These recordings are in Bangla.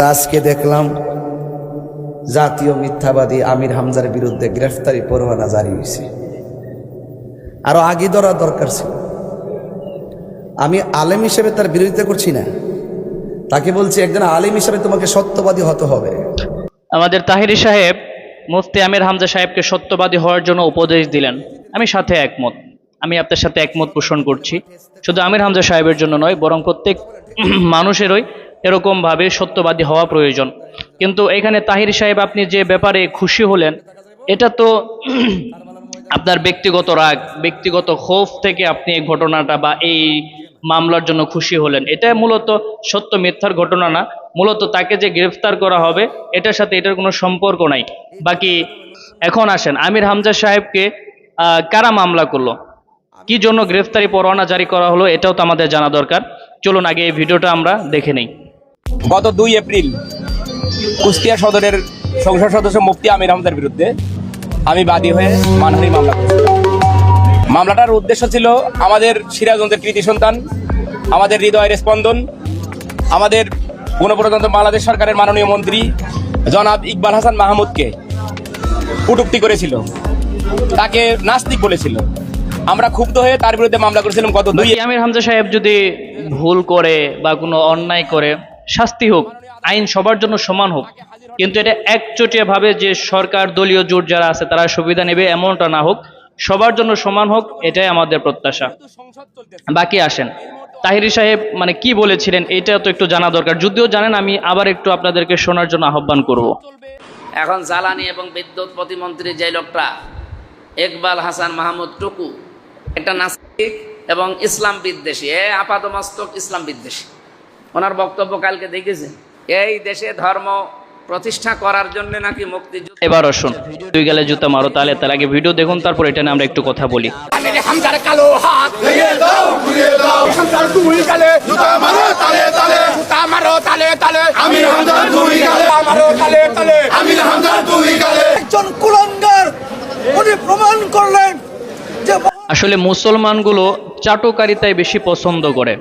আজকে দেখলাম জাতীয় মিথ্যাবাদী আমির হামজার বিরুদ্ধে গ্রেফতারি পরোয়ানা জারি হয়েছে। আরো আগে ধরা দরকার ছিল। আমি আলেম হিসেবে তার বিরোধিতা করছি না, তাকে বলছি একজন আলেম হিসেবে তোমাকে সত্যবাদী হতে হবে। আমাদের তাহিরি সাহেব মুফতি আমির হামজা সাহেবকে সত্যবাদী হওয়ার জন্য উপদেশ দিলেন। আমি সাথে একমত, আমি আপনার সাথে একমত পোষণ করছি। শুধু আমির হামজা সাহেবের জন্য নয়, বরং প্রত্যেক মানুষেরই এরকমভাবে সত্যবাদী হওয়া প্রয়োজন। কিন্তু এখানে তাহিরি সাহেব আপনি যে ব্যাপারে খুশি হলেন, এটা তো আপনার ব্যক্তিগত রাগ, ব্যক্তিগত ক্ষোভ থেকে আপনি এই ঘটনাটা বা এই মামলার জন্য খুশি হলেন। এটা মূলত সত্য মিথ্যার ঘটনা না, মূলত তাকে যে গ্রেফতার করা হবে এটার সাথে এটার কোনো সম্পর্ক নাই। বাকি এখন আসেন, আমির হামজা সাহেবকে কারা মামলা করলো, কি জন্য গ্রেফতারি পরোয়ানা জারি করা হলো, এটাও তো আমাদের জানা দরকার। চলুন আগে এই ভিডিওটা আমরা দেখে নেই। গত 2 এপ্রিল কুষ্টিয়া সদরের সংসদ সদস্য মুফতি আমির হামজার বিরুদ্ধে আমি বাদী হয়ে মানহানি মামলা করেছিলাম। মামলাটার উদ্দেশ্য ছিল আমাদের সিরাজগঞ্জের কৃতি সন্তান, আমাদের হৃদয়ের স্পন্দন, আমাদের গণপ্রজাতন্ত্র বাংলাদেশ সরকারের মাননীয় মন্ত্রী জনাব ইকবাল হাসান মাহমুদকে কটূক্তি করেছিল, তাকে নাস্তিক বলেছিল। আমরা ক্ষুব্ধ হয়ে তার বিরুদ্ধে মামলা করেছিলাম। গত 2 আমির হামজা সাহেব যদি ভুল করে বা কোনো অন্যায় করে, শাস্তি হোক, আইন সবার জন্য সমান হোক, কিন্তু এটা একচেটিয়া ভাবে যে সরকার দলীয় জোট যারা আছে তারা সুবিধা নেবে এমনটা না হোক, সবার জন্য সমান হোক, এটাই আমাদের প্রত্যাশা। বাকি আসেন, তাহিরি সাহেব মানে কি বলেছিলেন এটা তো একটু জানা দরকার। যদিও জানেন, আমি আবার একটু আপনাদেরকে শোনার জন্য আহ্বান করব। এখন জ্বালানি এবং বিদ্যুৎ প্রতিমন্ত্রী যে লোকটা ইকবাল হাসান মাহমুদ টুকু, একটা নাস্তিক এবং ইসলাম বিদ্বেষী, আপাতমস্তক ইসলাম বিদ্বেষী। ওনার বক্তব্য কালকে দেখেছেন, এই দেশে ধর্ম প্রতিষ্ঠা করার জন্য নাকি মুক্তিযুদ্ধ। এবার আসুন, তুই গেলে জুতা মারো তালে, তার আগে ভিডিও দেখুন, তারপর এটা নিয়ে আমরা একটু কথা বলি। হামজার কালো হাত ভেঙে দাও, ঘুরিয়ে দাও, হামজার দুই গালে জুতা মারো তালে তালে, জুতা মারো তালে তালে, আমির হামজার দুই গালে মারো তালে তালে, আমির হামজার দুই গালে। একজন কুলাঙ্গার উনি প্রমাণ করলেন যে আসলে মুসলমানগুলো চাটুকারিতায় বেশি পছন্দ করে।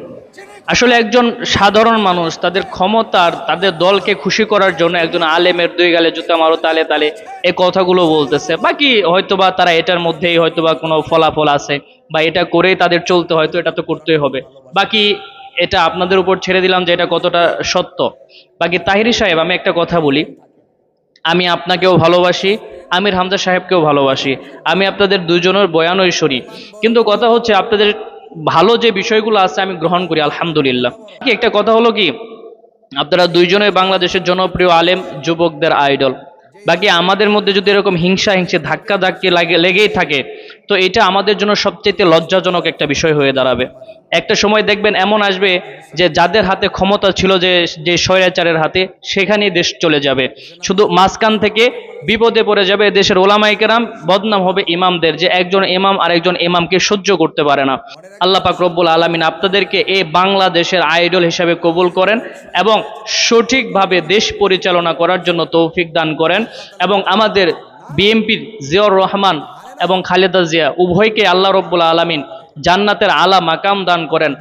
আসলে একজন সাধারণ মানুষ তাদের ক্ষমতার, তাদের দলকে খুশি করার জন্য একজন আলেমের দুই গালে জুতা মারো তালে তালে এই কথাগুলো বলতেছে। বাকি হয়তোবা তারা এটার মধ্যেই হয়তোবা কোনো ফলাফল আছে, বা এটা করেই তাদের চলতে, হয়তো এটা তো করতেই হবে। বাকি এটা আপনাদের উপর ছেড়ে দিলাম যে এটা কতটা সত্য। বাকি তাহিরি সাহেব, আমি একটা কথা বলি, আমি আপনাকেও ভালোবাসি, আমির হামজা সাহেবকেও ভালোবাসি, আমি আপনাদের দুজনের বয়ানই শুনি। কিন্তু কথা হচ্ছে, আপনাদের ভালো যে বিষয়গুলো আছে আমি গ্রহণ করি, আলহামদুলিল্লাহ। কি একটা কথা হলো কি, আপনারা দুইজনে বাংলাদেশের জনপ্রিয় আলেম, যুবকদের আইডল। বাকি আমাদের মধ্যে যদি এরকম হিংসা ধাক্কা ধাক্কি লেগেই থাকে, তো এটা আমাদের জন্য সবচেয়ে লজ্জাজনক একটা বিষয় হয়ে দাঁড়াবে। একটা সময় দেখবেন এমন আসবে যে যাদের হাতে ক্ষমতা ছিল, যে স্বৈরাচারের হাতে, সেখানেই দেশ চলে যাবে। শুধু মাঝখান থেকে বিপদে পড়ে যাবে দেশের ওলামায়ে কেরাম, বদনাম হবে ইমামদের, যে একজন ইমাম আর একজন ইমামকে সহ্য করতে পারে না। আল্লাহ পাক রব্বুল আলামিন আপনাদেরকে এই বাংলাদেশের আইডল হিসাবে কবুল করেন এবং সঠিকভাবে দেশ পরিচালনা করার জন্য তৌফিক দান করেন, এবং আমাদের বিএনপির জিয়াউর রহমান এবং খালেদা জিয়া উভয়কে আল্লাহ রব্বুল আলামিন জান্নাতের আলা মাকাম দান করেন।